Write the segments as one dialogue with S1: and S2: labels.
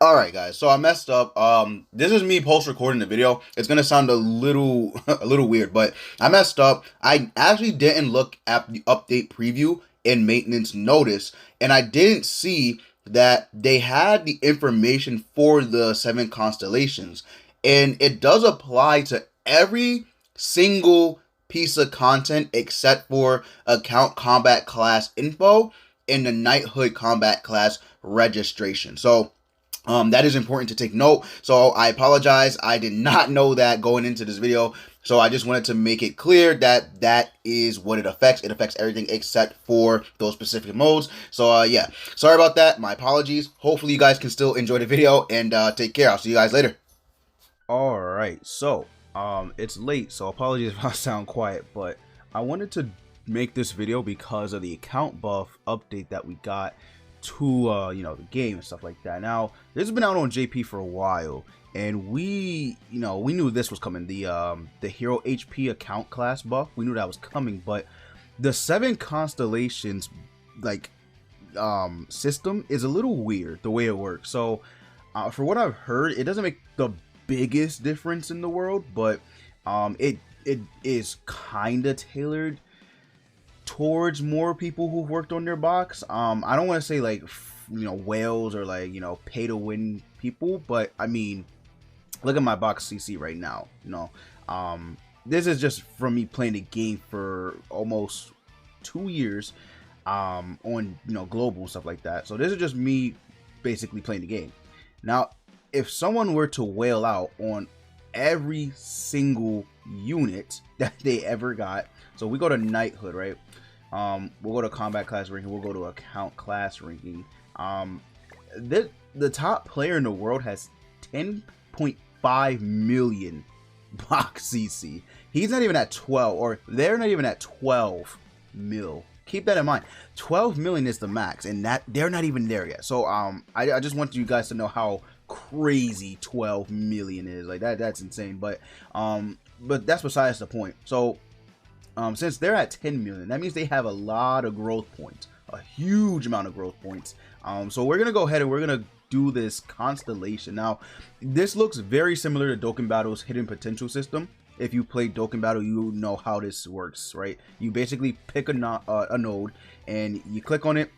S1: Alright guys, so I messed up. This is me post recording the video. It's gonna sound a little a little weird, but I messed up. I actually didn't look at the update preview and maintenance notice, and I didn't see that they had the information for the 7 constellations. And it does apply to every single piece of content except for account combat class info and the knighthood combat class registration. So that is important to take note. So I apologize. I did not know that going into this video. So I just wanted to make it clear that that is what it affects. It affects everything except for those specific modes. So yeah, sorry about that. My apologies. Hopefully you guys can still enjoy the video and take care. I'll see you guys later.
S2: All right, so it's late, so apologies if I sound quiet, but I wanted to make this video because of the account buff update that we got to the game and stuff like that. Now, this has been out on JP for a while, and we knew this was coming. The hero HP account class buff, we knew that was coming, but the 7 constellations system is a little weird the way it works. So for what I've heard, it doesn't make the biggest difference in the world, but it is kind of tailored towards more people who've worked on their box. I don't want to say like whales or like pay to win people, but I mean, look at my box CC right now. This is just from me playing the game for almost 2 years on global and stuff like that. So this is just me basically playing the game. Now if someone were to whale out on every single unit that they ever got, so we go to knighthood, right? We'll go to combat class ranking, we'll go to account class ranking. The top player in the world has 10.5 million box CC. He's not even at 12, or they're not even at 12 mil. Keep that in mind. 12 million is the max, and that they're not even there yet. So I just want you guys to know how crazy 12 million is. Like that's insane. But that's besides the point. So since they're at 10 million, that means they have a lot of growth points, a huge amount of growth points. So we're gonna go ahead and we're gonna do this constellation. Now this looks very similar to Dokkan Battle's hidden potential system. If you play Dokkan Battle, you know how this works, right? You basically pick a node and you click on it,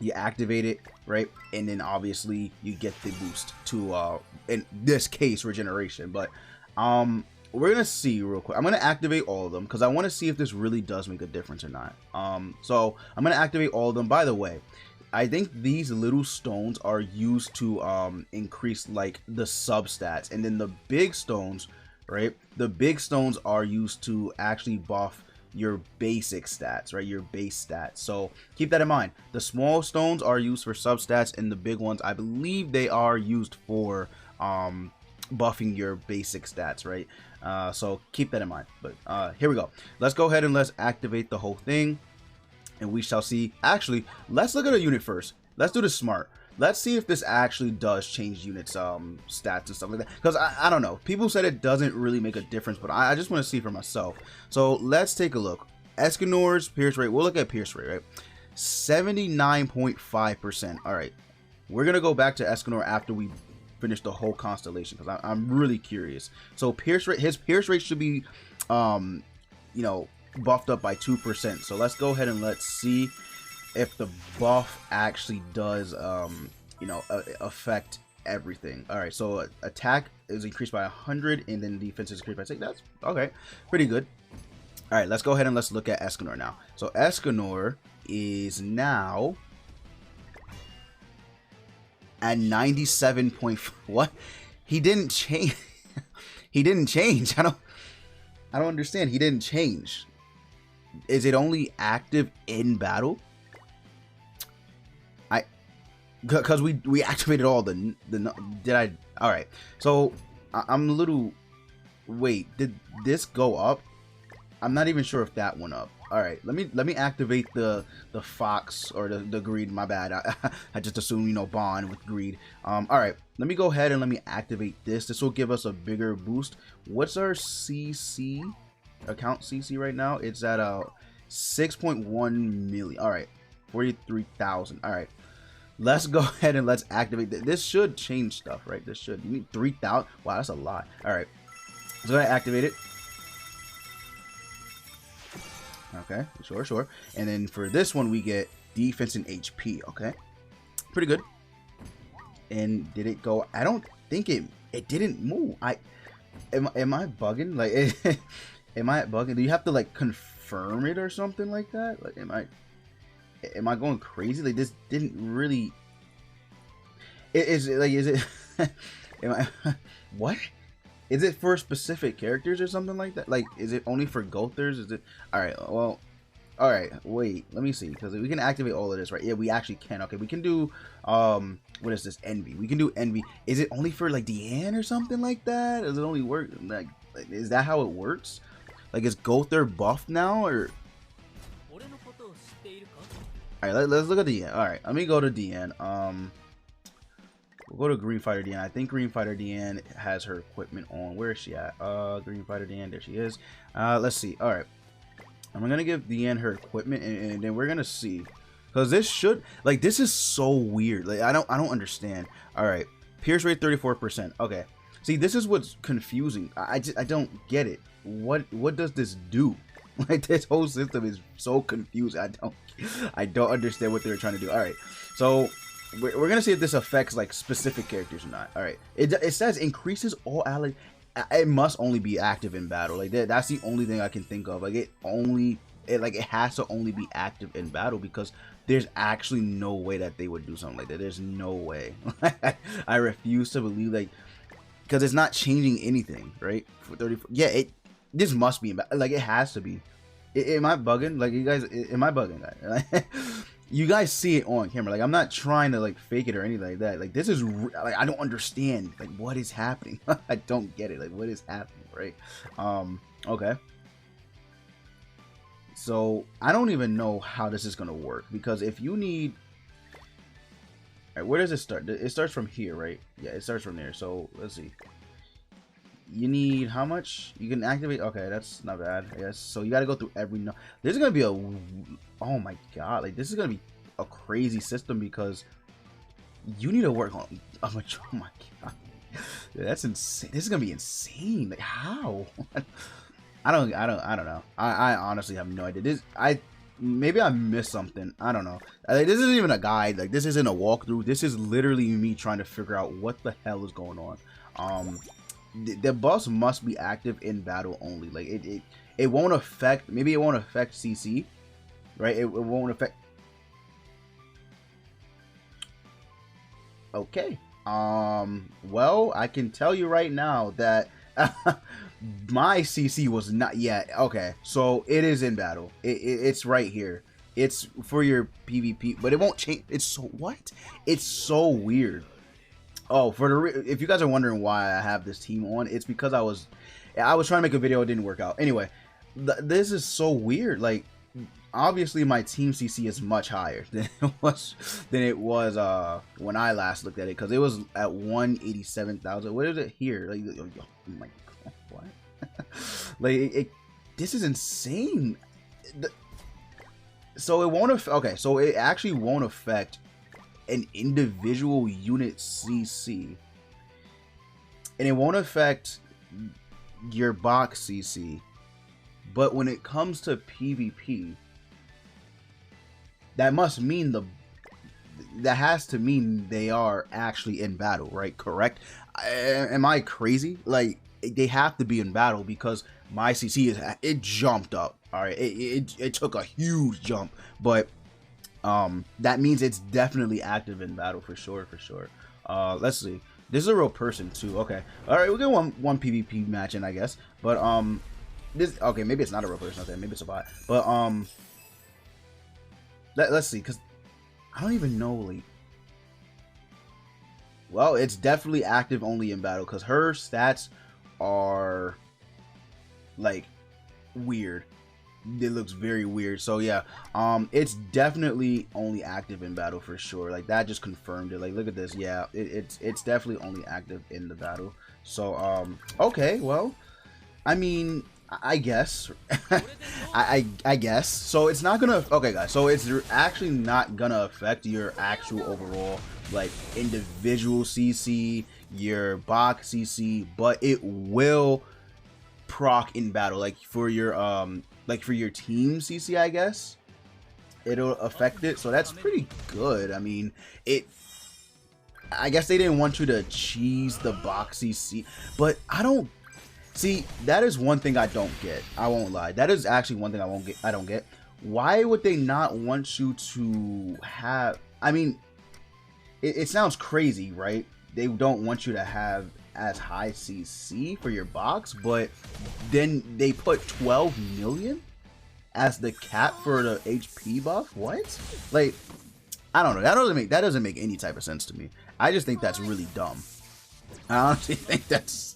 S2: you activate it, right? And then obviously you get the boost to in this case regeneration. But we're gonna see real quick. I'm gonna activate all of them because I want to see if this really does make a difference or not. So I'm gonna activate all of them. By the way, I think these little stones are used to increase like the substats, and then the big stones, right? The big stones are used to actually buff your basic stats, right? Your base stats. So keep that in mind. The small stones are used for substats, and the big ones, I believe they are used for buffing your basic stats, right? So keep that in mind. But here we go. Let's go ahead and let's activate the whole thing, and we shall see. Actually, let's look at a unit first. Let's do this smart. Let's see if this actually does change units stats and stuff like that, because I don't know, people said it doesn't really make a difference, but I just want to see for myself. So let's take a look. Escanor's pierce rate, we'll look at pierce rate, right? 79.5%. all right, we're gonna go back to Escanor after we finish the whole constellation, because I'm really curious. So pierce rate, his pierce rate should be buffed up by 2%. So let's go ahead and let's see if the buff actually does affect everything. All right, so attack is increased by 100, and then defense is increased by 6. That's okay, pretty good. All right, let's go ahead and let's look at Escanor now. So Escanor is now at 97 point. What? He didn't change. He didn't change. I don't understand. He didn't change. Is it only active in battle? Because we activated all the did I? All right, so I'm a little. Wait, did this go up? I'm not even sure if that went up. All right, let me activate the fox or the greed. My bad. I just assumed bond with greed. All right, let me go ahead and let me activate this. This will give us a bigger boost. What's our CC account CC right now? It's at 6.1 million. All right, 43,000. All right. let's go ahead and let's activate this. Should change stuff, right? This should. You need 3,000. Wow, that's a lot. All right, let's go ahead and activate it. Okay, sure. And then for this one, we get defense and HP. Okay, pretty good. And did it go? I don't think it didn't move. Am I bugging? Like, am I bugging? Do you have to like confirm it or something like that? Like, am I going crazy? Like, this didn't really. Is it? Am I? What? Is it for specific characters or something like that? Like, is it only for Gothers? Is it? All right. Well, all right. Wait. Let me see, because we can activate all of this, right? Yeah, we actually can. Okay, we can do. What is this? Envy. We can do Envy. Is it only for like Deanne or something like that? Does it only work like is that how it works? Like, is Gother buffed now or? All right. Let's look at Deanne. All right. Let me go to Deanne. We'll go to Green Fighter Deanne. I think Green Fighter Deanne has her equipment on. Where is she at? Green Fighter Deanne. There she is. Let's see. All right. I'm gonna give Deanne her equipment, and then we're gonna see, because this should, like, this is so weird. Like, I don't understand. All right. Pierce rate 34%. Okay. See, this is what's confusing. I don't get it. What does this do? Like, this whole system is so confused. I don't understand what they're trying to do. All right. So we're gonna see if this affects like specific characters or not. All right, it says increases all allies. It must only be active in battle. Like, that's the only thing I can think of. Like, it has to only be active in battle, because there's actually no way that they would do something like that. There's no way. I refuse to believe, like, because it's not changing anything, right? For 30, yeah, this must be in battle. Like, it has to be. Am I bugging? Like, you guys, am I bugging, guys? You guys see it on camera. Like, I'm not trying to like fake it or anything like that. Like, this is like, I don't understand like what is happening. I don't get it. Like, what is happening, right? Okay. So I don't even know how this is gonna work, because if you need, all right, where does it start? It starts from here, right? Yeah, it starts from there. So let's see. You need how much? You can activate. Okay, that's not bad, I guess. So you got to go through every. This is gonna be a. Oh my god! Like, this is gonna be a crazy system, because you need to work on. Oh my god! That's insane. This is gonna be insane. Like, how? I don't know. I honestly have no idea. Maybe I missed something. I don't know. Like, this isn't even a guide. Like, this isn't a walkthrough. This is literally me trying to figure out what the hell is going on. The boss must be active in battle only. Like, it won't affect. Maybe it won't affect CC, right? It won't affect. Okay. Well, I can tell you right now that my CC was not yet. Okay, so it is in battle. It's right here. It's for your PvP, but it won't change. It's so what? It's so weird. Oh, if you guys are wondering why I have this team on, it's because I was trying to make a video, it didn't work out. Anyway, this is so weird. Like, obviously my team CC is much higher than it was when I last looked at it, because it was at 187,000. What is it here? Like, oh my god, what? Like, this is insane. So it won't okay, so it actually won't affect an individual unit CC, and it won't affect your box CC, but when it comes to PvP, that must mean that has to mean they are actually in battle, right? Correct? Am I crazy? Like, they have to be in battle, because my CC it jumped up. All right, it took a huge jump, but that means it's definitely active in battle for sure. Let's see. This is a real person too. Okay, all right, we'll get one PvP match in, I guess. But this, okay, maybe it's not a real person. Okay, maybe it's a bot. But let's see, because I don't even know. Like, well, it's definitely active only in battle, because her stats are like weird. It looks very weird. So yeah, it's definitely only active in battle for sure. Like, that just confirmed it. Like, look at this. Yeah, it's definitely only active in the battle. So okay, well, I mean, I guess. I guess. So it's not gonna. Okay, guys. So it's actually not gonna affect your actual overall like individual CC, your box CC, but it will proc in battle, like for your team CC, I guess. It'll affect it, so that's pretty good. I mean, I guess they didn't want you to cheese the box CC, but I don't. See, that is one thing I don't get. I won't lie. That is actually one thing I don't get. Why would they not want you to have... I mean, it sounds crazy, right? They don't want you to have as high CC for your box, but then they put 12 million as the cap for the HP buff? What? Like, I don't know. That doesn't make any type of sense to me. I just think that's really dumb. I honestly think that's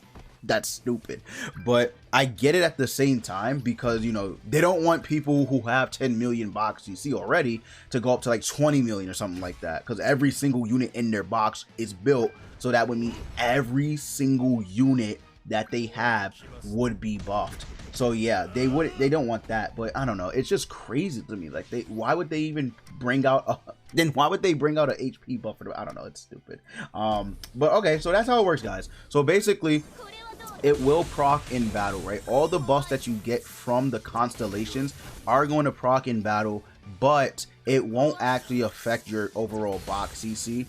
S2: stupid, but I get it at the same time, because you know they don't want people who have 10 million box CC already to go up to like 20 million or something like that, because every single unit in their box is built so that would mean every single unit that they have would be buffed. So yeah, they don't want that, but I don't know, it's just crazy to me. Like, why would they even bring out why would they bring out an HP buff for I don't know, it's stupid. But okay, so that's how it works, guys. So basically it will proc in battle, right? All the buffs that you get from the constellations are going to proc in battle, but it won't actually affect your overall box CC.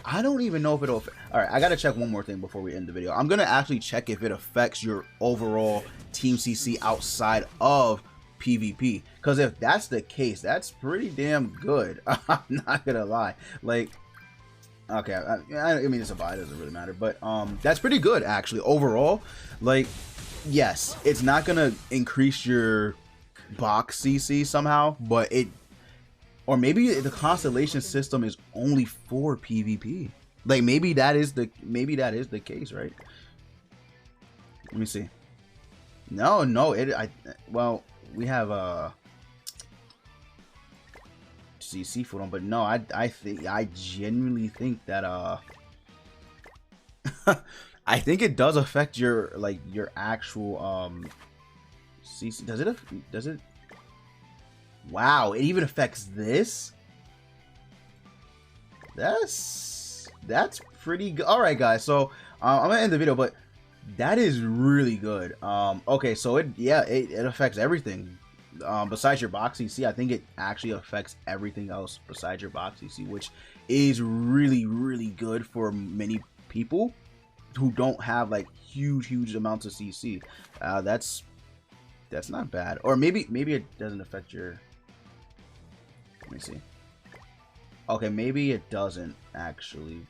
S2: I don't even know if it'll... Alright, I gotta check one more thing before we end the video. I'm gonna actually check if it affects your overall team CC outside of PvP, because if that's the case, that's pretty damn good. I'm not gonna lie. Like, okay, I mean, it's a buy, it doesn't really matter, but that's pretty good actually overall. Like, yes, it's not gonna increase your box CC somehow, but it, or maybe the constellation system is only for PvP. Like, maybe that is the case, right? Let me see. No, well, we have seafood on, but no, I genuinely think that I think it does affect your your actual CC. Does it? Wow, it even affects this. That's pretty good. All right, guys. So I'm gonna end the video, but that is really good. Okay, so it affects everything. Besides your box CC, I think it actually affects everything else besides your box CC, which is really, really good for many people who don't have like huge amounts of CC. That's not bad. Or maybe it doesn't affect your... Let me see. Okay, maybe it doesn't actually.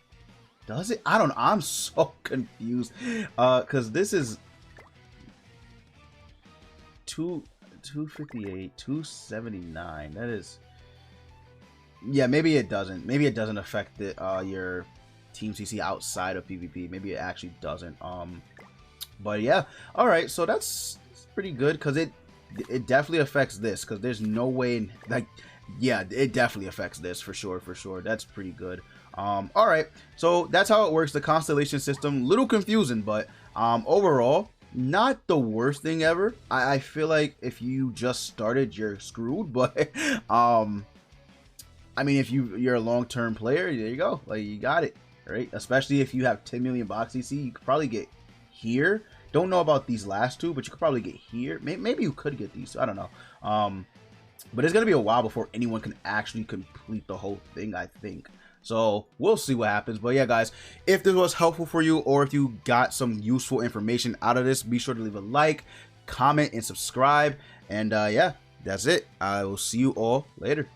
S2: Does it? I don't know. I'm so confused. Because this is 258, 279. That is... Yeah, maybe it doesn't. Maybe it doesn't affect the your team CC outside of PvP. Maybe it actually doesn't. But yeah. All right. So that's pretty good, because it definitely affects this. Because there's no way like... Yeah, it definitely affects this for sure. That's pretty good. All right, so that's how it works. The constellation system, little confusing, but overall not the worst thing ever. I feel like if you just started, you're screwed, but I mean, if you're a long-term player, there you go, like, you got it, right? Especially if you have 10 million box CC, you could probably get here. Don't know about these last two, but you could probably get here. Maybe you could get these two. I don't know. But it's going to be a while before anyone can actually complete the whole thing, I think. So we'll see what happens. But yeah, guys, if this was helpful for you, or if you got some useful information out of this, be sure to leave a like, comment, and subscribe. And yeah, that's it. I will see you all later.